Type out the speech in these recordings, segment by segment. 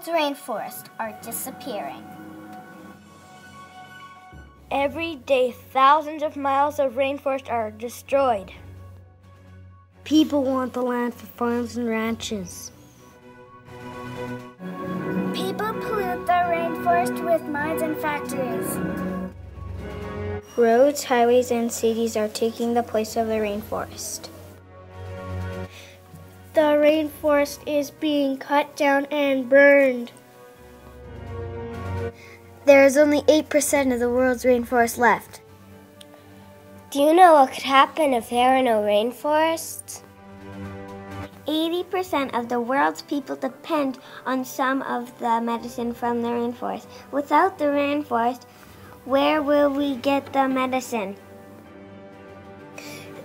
world's rainforests are disappearing. Every day, thousands of miles of rainforest are destroyed. People want the land for farms and ranches. People pollute the rainforest with mines and factories. Roads, highways, and cities are taking the place of the rainforest. The rainforest is being cut down and burned. There is only 8% of the world's rainforest left. Do you know what could happen if there were no rainforests? 80% of the world's people depend on some of the medicine from the rainforest. Without the rainforest, where will we get the medicine?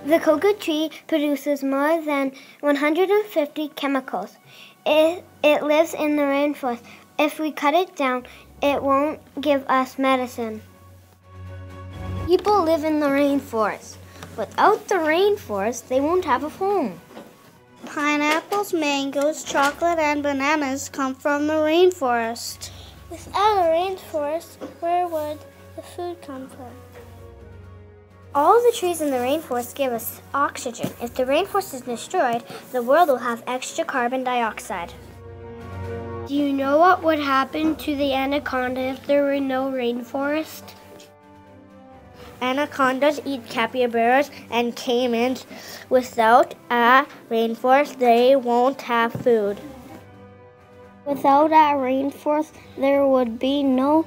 The cocoa tree produces more than 150 chemicals. It lives in the rainforest. If we cut it down, it won't give us medicine. People live in the rainforest. Without the rainforest, they won't have a home. Pineapples, mangoes, chocolate, and bananas come from the rainforest. Without a rainforest, where would the food come from? All the trees in the rainforest give us oxygen. If the rainforest is destroyed, the world will have extra carbon dioxide. Do you know what would happen to the anaconda if there were no rainforest? Anacondas eat capybaras and caimans. Without a rainforest, they won't have food. Without a rainforest, there would be no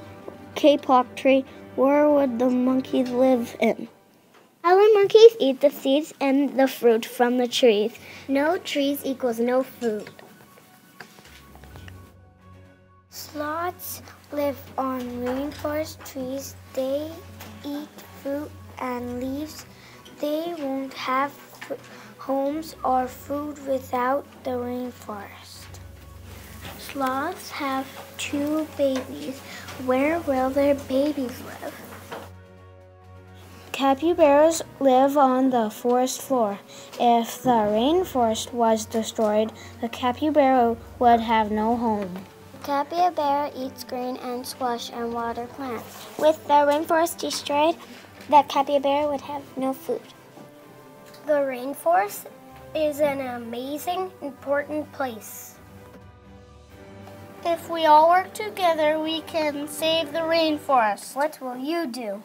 kapok tree. Where would the monkeys live in? Howler monkeys eat the seeds and the fruit from the trees. No trees equals no food. Sloths live on rainforest trees. They eat fruit and leaves. They won't have homes or food without the rainforest. Sloths have 2 babies. Where will their babies live? Capybaras live on the forest floor. If the rainforest was destroyed, the capybara would have no home. Capybara eats grain and squash and water plants. With the rainforest destroyed, the capybara would have no food. The rainforest is an amazing, important place. If we all work together, we can save the rainforest. What will you do?